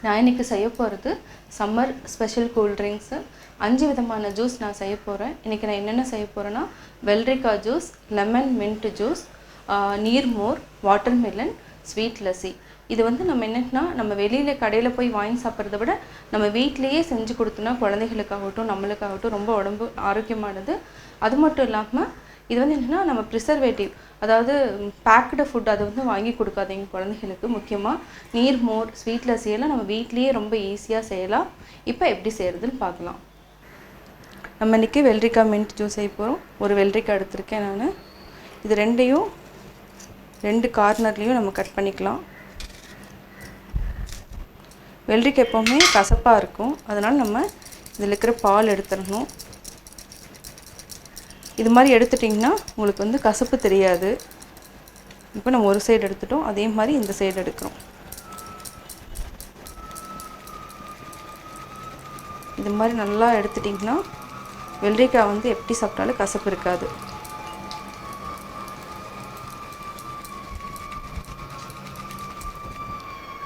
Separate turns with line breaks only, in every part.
நான் இன்றைக்கி செய்ய போகிறது சம்மர் ஸ்பெஷல் கூல் ட்ரிங்க்ஸு 5 விதமான ஜூஸ் நான் செய்ய போகிறேன். இன்றைக்கி நான் என்னென்ன செய்ய போகிறேன்னா வெள்ளரிக்காய் ஜூஸ், லெமன் மின்ட் ஜூஸ், நீர்மோர், வாட்டர்மெலன், ஸ்வீட் லஸ்ஸி. இது வந்து நம்ம என்னென்னா நம்ம வெளியில் கடையில் போய் வாங்கி சாப்பிட்றத விட நம்ம வீட்டிலையே செஞ்சு கொடுத்தோன்னா குழந்தைகளுக்காகட்டும் நம்மளுக்காகட்டும் ரொம்ப உடம்பு ஆரோக்கியமானது. அது மட்டும் இல்லாமல் இது வந்து என்னென்னா நம்ம ப்ரிசர்வேட்டிவ், அதாவது பேக்டு ஃபுட் அதை வந்து வாங்கி கொடுக்காதீங்க குழந்தைகளுக்கு. முக்கியமாக நீர்மோர், ஸ்வீட் லஸ்ஸியெல்லாம் நம்ம வீட்லேயே ரொம்ப ஈஸியாக செய்யலாம். இப்போ எப்படி செய்கிறதுன்னு பார்க்கலாம். நம்ம இன்றைக்கி வெள்ளரிக்காய் மின்ட் ஜூஸ் செய்ய போகிறோம். ஒரு வெள்ளரிக்காய் எடுத்திருக்கேன் நான். இது ரெண்டையும் 2 கார்னர்லேயும் நம்ம கட் பண்ணிக்கலாம். வெள்ளரிக்காய் எப்போவுமே கசப்பாக இருக்கும், அதனால் நம்ம இதில் இருக்கிற பால் எடுத்துடணும். இது மாதிரி எடுத்துட்டிங்கன்னா உங்களுக்கு வந்து கசப்பு தெரியாது. இப்போ நம்ம ஒரு சைடு எடுத்துட்டோம், அதே மாதிரி இந்த சைடு எடுக்கிறோம். இது மாதிரி நல்லா எடுத்துட்டிங்கன்னா வெள்ளரிக்காய் வந்து எப்படி சாப்பிட்டாலும் கசப்பு இருக்காது.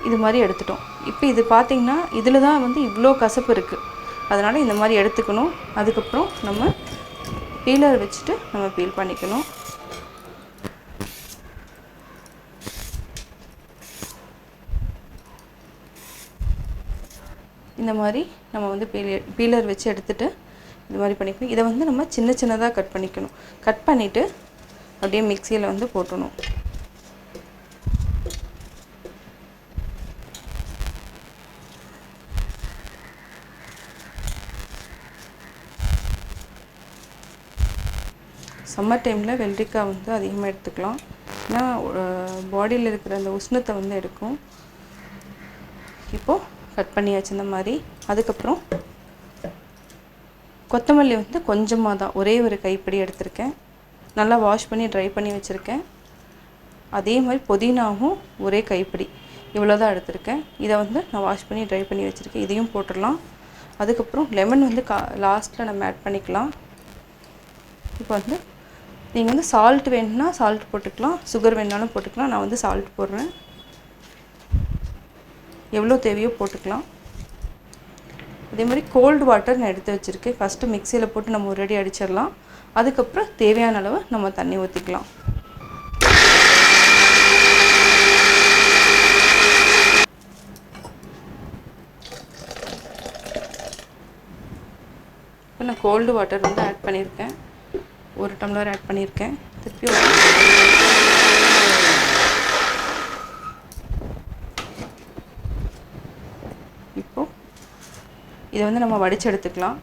இது மாதிரி எடுத்துட்டோம். இப்போ இது பார்த்திங்கன்னா இதில் தான் வந்து இவ்வளோ கசப்பு இருக்குது, அதனால் இந்த மாதிரி எடுத்துக்கணும். அதுக்கப்புறம் நம்ம பீலர் வச்சுட்டு நம்ம பீல் பண்ணிக்கணும். இந்த மாதிரி நம்ம வந்து பீலர் வச்சு எடுத்துகிட்டு இது மாதிரி பண்ணிக்கணும். இதை வந்து நம்ம சின்ன சின்னதாக கட் பண்ணிக்கணும். கட் பண்ணிவிட்டு அப்படியே மிக்சியில் வந்து போட்டணும். சம்மர் டைமில் வெள்ளரிக்காய் வந்து அதிகமாக எடுத்துக்கலாம், ஏன்னா பாடியில் இருக்கிற அந்த உஷ்ணத்தை வந்து எடுக்கும். இப்போது கட் பண்ணியாச்சு இந்த மாதிரி. அதுக்கப்புறம் கொத்தமல்லி வந்து கொஞ்சமாக தான், ஒரே ஒரு கைப்பிடி எடுத்திருக்கேன். நல்லா வாஷ் பண்ணி ட்ரை பண்ணி வச்சுருக்கேன். அதே மாதிரி புதினாவும் ஒரே கைப்பிடி, இவ்வளோ தான் எடுத்திருக்கேன். இதை வந்து நான் வாஷ் பண்ணி ட்ரை பண்ணி வச்சுருக்கேன், இதையும் போட்டுடலாம். அதுக்கப்புறம் லெமன் வந்து லாஸ்ட்டில் நம்ம ஆட் பண்ணிக்கலாம். இப்போ வந்து நீங்கள் வந்து சால்ட் வேணும்னா சால்ட் போட்டுக்கலாம், சுகர் வேணுனாலும் போட்டுக்கலாம். நான் வந்து சால்ட் போடுறேன். எவ்வளோ தேவையோ போட்டுக்கலாம். அதே மாதிரி கோல்டு வாட்டர் நான் எடுத்து வச்சுருக்கேன். ஃபஸ்ட்டு மிக்சியில் போட்டு நம்ம ஒரு அடி அடிச்சிடலாம். அதுக்கப்புறம் தேவையான அளவு நம்ம தண்ணி ஊற்றிக்கலாம். இப்போ நான் கோல்டு வாட்டர் வந்து ஆட் பண்ணியிருக்கேன், 1 டம்ளர் ஆட் பண்ணியிருக்கேன். திருப்பி இப்போது இதை வந்து நம்ம வடித்து எடுத்துக்கலாம்.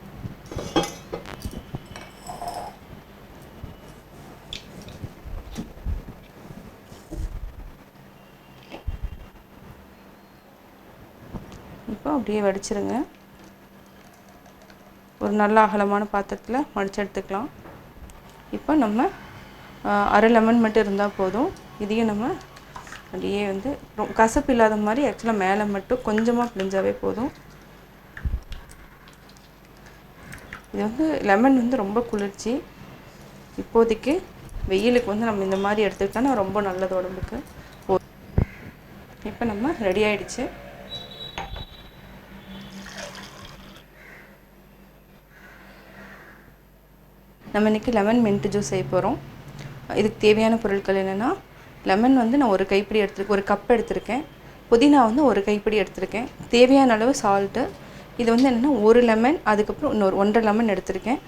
இப்போ அப்படியே வடிச்சிருங்க. ஒரு நல்ல அகலமான பாத்திரத்தில் வடித்து எடுத்துக்கலாம். இப்போ நம்ம அரை லெமன் மட்டும் இருந்தால் போதும். இதையும் நம்ம அப்படியே வந்து கசப்பு இல்லாத மாதிரி ஆக்சுவலாக மேலே மட்டும் கொஞ்சமாக பிழிஞ்சாவே போதும். இது வந்து லெமன் வந்து ரொம்ப குளிர்ச்சி. இப்போதைக்கு வெயிலுக்கு வந்து நம்ம இந்த மாதிரி எடுத்துக்கிட்டோன்னா ரொம்ப நல்லது உடம்புக்கு. இப்போ நம்ம ரெடி ஆகிடுச்சு. நம்ம இன்றைக்கி லெமன் மின்ட் ஜூஸ் செய்ய போகிறோம். இதுக்கு தேவையான பொருட்கள் என்னென்னா, லெமன் வந்து நான் ஒரு கைப்பிடி எடுத்துருக்கேன், ஒரு கப் எடுத்திருக்கேன். புதினா வந்து ஒரு கைப்பிடி எடுத்திருக்கேன். தேவையான அளவு சால்ட்டு. இது வந்து என்னென்னா ஒரு லெமன், அதுக்கப்புறம் இன்னொரு 1.5 லெமன் எடுத்திருக்கேன்.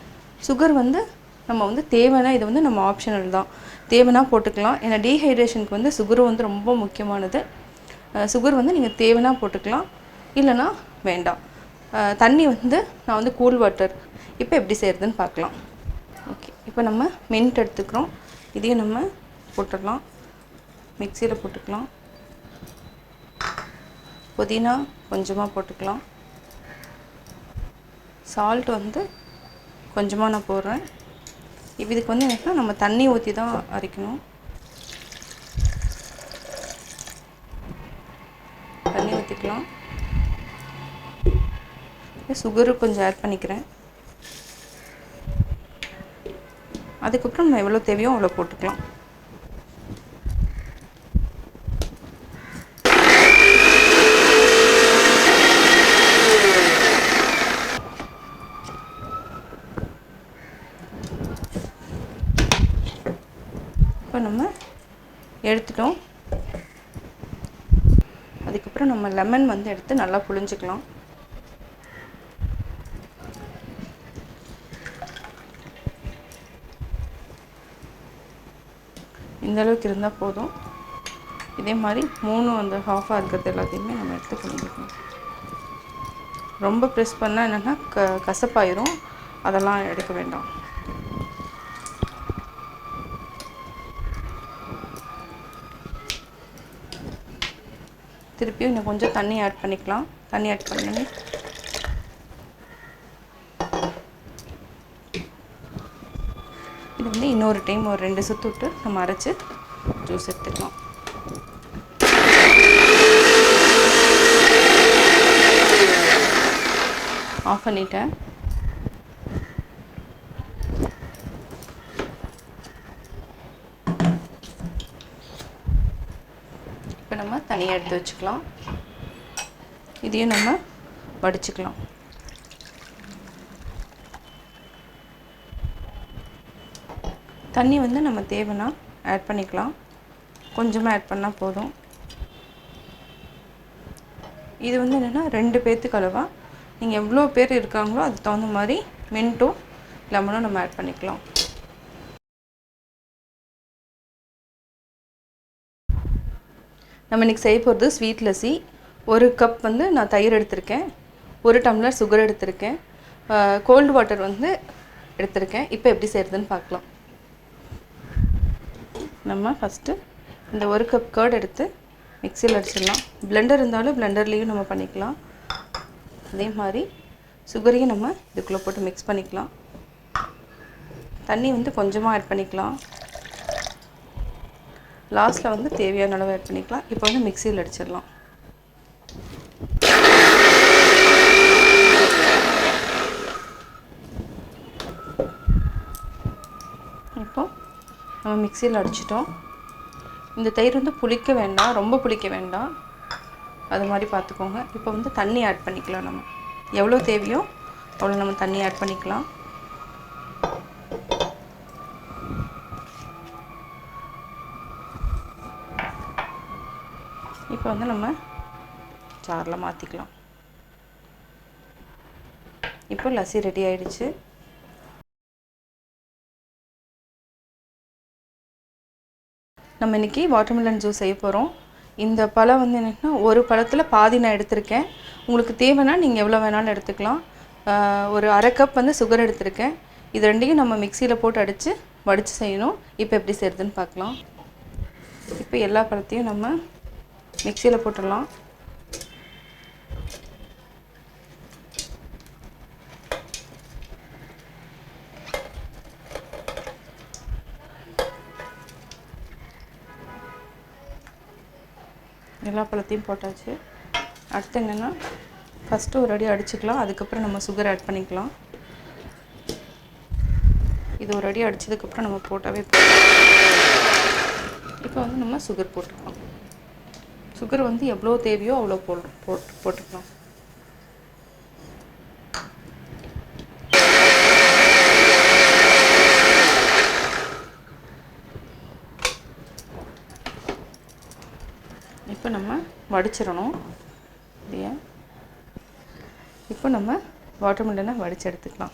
சுகர் வந்து நம்ம வந்து தேவைன்னா, இது வந்து நம்ம ஆப்ஷனல் தான், தேவைன்னா போட்டுக்கலாம். ஏன்னா டீஹைட்ரேஷனுக்கு வந்து சுகரும் வந்து ரொம்ப முக்கியமானது. சுகர் வந்து நீங்கள் தேவைன்னா போட்டுக்கலாம், இல்லைன்னா வேண்டாம். தண்ணி வந்து நான் வந்து கூல் வாட்டர். இப்போ எப்படி செய்கிறதுன்னு பார்க்கலாம். ஓகே, இப்போ நம்ம மின்ட் எடுத்துக்கிறோம். இதையும் நம்ம போட்டுடலாம், மிக்சியில் போட்டுக்கலாம். புதினா கொஞ்சமாக போட்டுக்கலாம். சால்ட் வந்து கொஞ்சமாக நான் போடுறேன். இப்போ இதுக்கு வந்து என்னன்னா நம்ம தண்ணி ஊற்றி தான் அரைக்கணும். தண்ணி ஊற்றிக்கலாம். சுகரு கொஞ்சம் ஆட் பண்ணிக்கிறேன். அதுக்கப்புறம் நம்ம எவ்வளோ தேவையோ அவ்வளோ போட்டுக்கலாம். நம்ம எடுத்துட்டோம். அதுக்கப்புறம் நம்ம லெமன் வந்து எடுத்து நல்லா புழிஞ்சிக்கலாம். இந்த அளவுக்கு இருந்தால் போதும். இதே மாதிரி 3 அந்த ஹாஃபாக இருக்கிறது எல்லாத்தையுமே நம்ம எடுத்து புழிஞ்சிக்கணும். ரொம்ப ப்ரெஸ் பண்ணால் என்னென்னா கசப்பாயிரும், அதெல்லாம் எடுக்க வேண்டாம். திருப்பியும் இன்னும் கொஞ்சம் தண்ணி ஆட் பண்ணிக்கலாம். தண்ணி ஆட் பண்ணி இது வந்து இன்னொரு டைம் ஒரு 2 சுற்று விட்டு நம்ம அரைச்சி ஜூஸ் எடுத்துக்கலாம். ஆஃப் பண்ணிட்டேன். இப்போ நம்ம தனியாக எடுத்து வச்சுக்கலாம். இதையும் நம்ம வடிச்சுக்கலாம். தண்ணி வந்து நம்ம தேவைன்னா ஆட் பண்ணிக்கலாம். கொஞ்சமாக ஆட் பண்ணால் போதும். இது வந்து என்னென்னா 2 பேர்த்துக்கு அளவா. நீங்கள் எவ்வளோ பேர் இருக்காங்களோ அதுக்கு தகுந்த மாதிரி மின்ட்டும் லெமனும் நம்ம ஆட் பண்ணிக்கலாம். நம்ம இன்றைக்கி செய்ய போகிறது ஸ்வீட் லஸ்ஸி. 1 கப் வந்து நான் தயிர் எடுத்திருக்கேன், 1 டம்ளர் சுகர் எடுத்திருக்கேன், கோல்டு வாட்டர் வந்து எடுத்திருக்கேன். இப்போ எப்படி செய்கிறதுன்னு பார்க்கலாம். நம்ம ஃபஸ்ட்டு இந்த 1 கப் கர்ட் எடுத்து மிக்சியில் அடிச்சிடலாம். பிளெண்டர் இருந்தாலும் பிளெண்டர்லேயும் நம்ம பண்ணிக்கலாம். அதே மாதிரி சுகரையும் நம்ம இதுக்குள்ளே போட்டு மிக்ஸ் பண்ணிக்கலாம். தண்ணி வந்து கொஞ்சமாக ஆட் பண்ணிக்கலாம். லாஸ்ட்டில் வந்து தேவையான அளவு ஆட் பண்ணிக்கலாம். இப்போ வந்து மிக்சியில் அடிச்சிடலாம். இப்போ நம்ம மிக்சியில் அடிச்சிட்டோம். இந்த தயிர் வந்து புளிக்க வேண்டாம், ரொம்ப புளிக்க வேண்டாம், அது மாதிரி பார்த்துக்கோங்க. இப்போ வந்து தண்ணி ஆட் பண்ணிக்கலாம். நம்ம எவ்வளோ தேவையோ அவ்வளோ நம்ம தண்ணி ஆட் பண்ணிக்கலாம். இப்போ வந்து நம்ம ஜாரில் மாற்றிக்கலாம். இப்போ லஸ்ஸி ரெடி ஆயிடுச்சு. நம்ம இன்றைக்கி வாட்டர்மெலன் ஜூஸ் செய்ய போகிறோம். இந்த பழம் வந்து என்னென்னா ஒரு பழத்தில் பாதி நான் எடுத்திருக்கேன். உங்களுக்கு தேவைன்னா நீங்கள் எவ்வளோ வேணாலும் எடுத்துக்கலாம். ஒரு 1/2 கப் வந்து சுகர் எடுத்திருக்கேன். இது ரெண்டையும் நம்ம மிக்சியில் போட்டு அடித்து வடித்து செய்யணும். இப்போ எப்படி செய்கிறதுன்னு பார்க்கலாம். இப்போ எல்லா பழத்தையும் நம்ம மிக்சியில் போட்டுடலாம். எல்லா பழத்தையும் போட்டாச்சு. அடுத்து என்னென்னா ஃபஸ்ட்டு ஒரு அடி அடிச்சுக்கலாம், அதுக்கப்புறம் நம்ம சுகர் ஆட் பண்ணிக்கலாம். இது ஒரு அடி அடித்ததுக்கப்புறம் நம்ம போட்டாவே போதும். இப்போ வந்து நம்ம சுகர் போட்டுக்கலாம். சுகர் வந்து எவ்வளோ தேவையோ அவ்வளோ போட்டுக்கலாம். இப்போ நம்ம வடிச்சிடணும். இல்லையா? இப்போ நம்ம வாட்டர்மெலனை வடித்து எடுத்துக்கலாம்.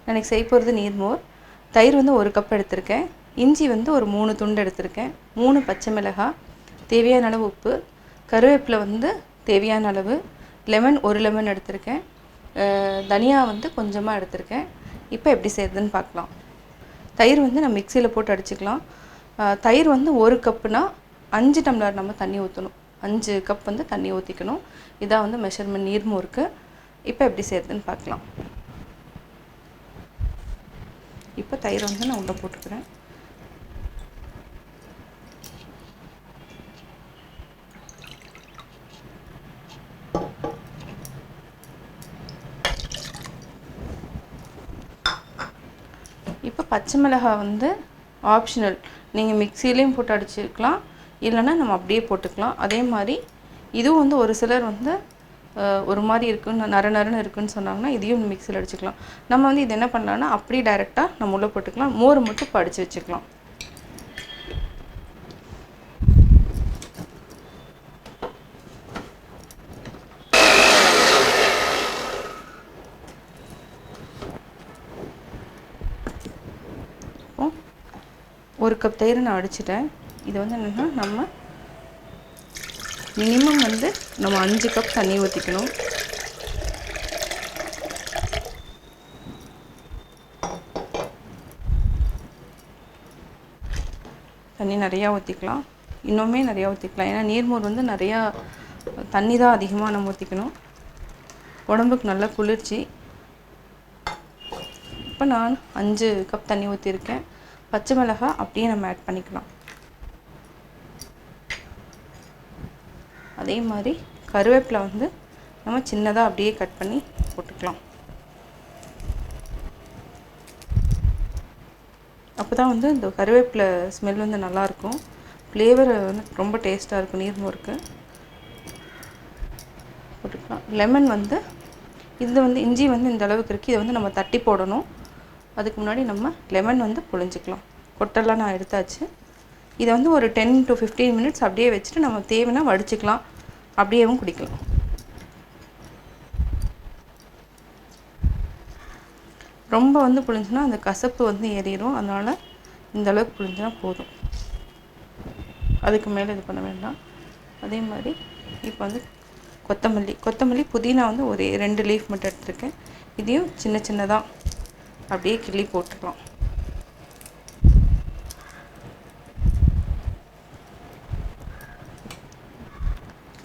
எனக்கு செய்ய போகிறது நீர்மோர். தயிர் வந்து 1 கப் எடுத்திருக்கேன். இஞ்சி வந்து ஒரு 3 துண்டு எடுத்திருக்கேன். 3 பச்சை மிளகாய், தேவையான அளவு உப்பு, கருவேப்பிலை வந்து தேவையான அளவு, லெமன் 1 லெமன் எடுத்திருக்கேன், தனியா வந்து கொஞ்சமாக எடுத்திருக்கேன். இப்போ எப்படி செய்கிறதுன்னு பார்க்கலாம். தயிர் வந்து நம்ம மிக்சியில் போட்டு அடிச்சுக்கலாம். தயிர் வந்து 1 கப்புனா 5 டம்ளர் நம்ம தண்ணி ஊற்றணும். 5 கப் வந்து தண்ணி ஊற்றிக்கணும். இதான் வந்து மெஷர்மெண்ட் நீர்மோருக்கு. இப்போ எப்படி செய்கிறதுன்னு பார்க்கலாம். இப்போ தயிர் வந்து நான் உள்ளே போட்டுக்கிறேன். இப்போ பச்சை மிளகாய் வந்து ஆப்ஷனல். நீங்கள் மிக்சிலையும் போட்டு அடிச்சுக்கலாம், இல்லைன்னா நம்ம அப்படியே போட்டுக்கலாம். அதே மாதிரி இதுவும் வந்து ஒரு சிலர் வந்து ஒரு மாதிரி இருக்குன்னு நறுன்னு இருக்குன்னு சொன்னாங்கன்னா இதையும் மிக்சியில் அடிச்சுக்கலாம். நம்ம வந்து இது என்ன பண்ணலான்னா அப்படியே டைரெக்டாக நம்ம உள்ளே போட்டுக்கலாம். மோர் மட்டும் படித்து வச்சுக்கலாம். ஒரு கப் தயிர் நான் அடிச்சிட்டேன். இது வந்து என்னென்னா நம்ம மினிமம் வந்து நம்ம 5 கப் தண்ணி ஊற்றிக்கணும். தண்ணி நிறையா ஊற்றிக்கலாம். இன்னுமே நிறையா ஊற்றிக்கலாம். ஏன்னா நீர்மோர் வந்து நிறையா தண்ணி தான் அதிகமாக நம்ம ஊற்றிக்கணும். உடம்புக்கு நல்ல குளிர்ச்சி. இப்போ நான் 5 கப் தண்ணி ஊற்றிருக்கேன். பச்சை மிளகாய் அப்படியே நம்ம ஆட் பண்ணிக்கலாம். அதே மாதிரி கருவேப்பிலை வந்து நம்ம சின்னதாக அப்படியே கட் பண்ணி போட்டுக்கலாம். அப்போ தான் வந்து இந்த கருவேப்பிலை ஸ்மெல் வந்து நல்லாயிருக்கும். ஃப்ளேவர் வந்து ரொம்ப டேஸ்ட்டாக இருக்கும் நீர்மோருக்கு. போட்டுக்கலாம். லெமன் வந்து இது வந்து இஞ்சி வந்து இந்த அளவுக்கு இருக்குது. இதை வந்து நம்ம தட்டி போடணும். அதுக்கு முன்னாடி நம்ம லெமன் வந்து புழிஞ்சிக்கலாம். கொட்டெல்லாம் நான் எடுத்தாச்சு. இதை வந்து ஒரு 10 to 15 மினிட்ஸ் அப்படியே வச்சுட்டு நம்ம தேவைன்னா வடிச்சிக்கலாம், அப்படியேவும் குடிக்கலாம். ரொம்ப வந்து புழிஞ்சுன்னா அந்த கசப்பு வந்து ஏறிடும். அதனால் இந்த அளவுக்கு புழிஞ்சுனா போதும். அதுக்கு மேலே இது பண்ண வேண்டாம். அதே மாதிரி இப்போ வந்து கொத்தமல்லி புதினா வந்து ஒரு 2 லீஃப் மட்டும் எடுத்துருக்கேன். இதையும் சின்ன சின்னதாக அப்படியே கிள்ளி போட்டுக்கலாம்.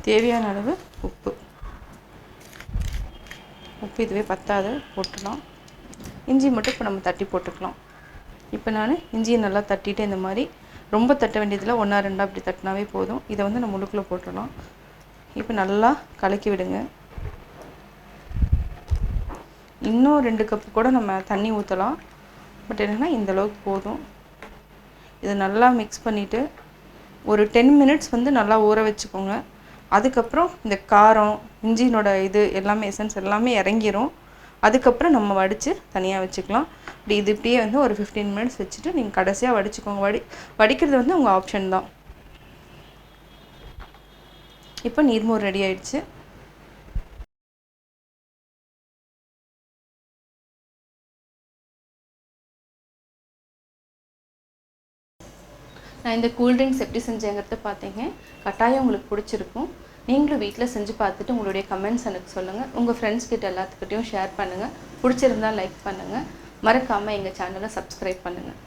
தேவையான அளவு உப்பு இதுவே பத்தாது, போட்டுக்கலாம். இஞ்சி மட்டும் இப்போ நம்ம தட்டி போட்டுக்கலாம். இப்போ நான் இஞ்சியை நல்லா தட்டிட்டு இந்த மாதிரி ரொம்ப தட்ட வேண்டியதில் 1-2 அப்படி தட்டினாவே போதும். இதை வந்து நம்ம முழுக்குள்ளே போட்டுடலாம். இப்போ நல்லா கலக்கி விடுங்க. இன்னும் 2 கப்பு கூட நம்ம தண்ணி ஊற்றலாம். பட் என்னென்னா இந்தளவுக்கு போதும். இதை நல்லா மிக்ஸ் பண்ணிவிட்டு ஒரு 10 மினிட்ஸ் வந்து நல்லா ஊற வச்சுக்கோங்க. அதுக்கப்புறம் இந்த காரம் இஞ்சினோட இது எல்லாமே எசன்ஸ் எல்லாமே இறங்கிரும். அதுக்கப்புறம் நம்ம வடித்து தனியாக வச்சுக்கலாம். இது இப்படியே வந்து ஒரு 15 மினிட்ஸ் வச்சுட்டு நீங்கள் கடைசியாக வடிச்சுக்கோங்க. வடிக்கிறது வந்து உங்கள் ஆப்ஷன் தான். இப்போ நீர்மோர் ரெடி ஆயிடுச்சு. நான் இந்த கூல்ட்ரிங்க்ஸ் எப்படி செஞ்சேங்கிறத பார்த்தீங்க. கட்டாயம் உங்களுக்கு பிடிச்சிருக்கும். நீங்களும் வீட்டில் செஞ்சு பார்த்துட்டு உங்களுடைய கமெண்ட்ஸ் எனக்கு சொல்லுங்கள். உங்கள் ஃப்ரெண்ட்ஸ் கிட்ட எல்லாத்துக்கிட்டையும் ஷேர் பண்ணுங்கள். பிடிச்சிருந்தால் லைக் பண்ணுங்கள். மறக்காமல் எங்கள் சேனலை சப்ஸ்கிரைப் பண்ணுங்கள்.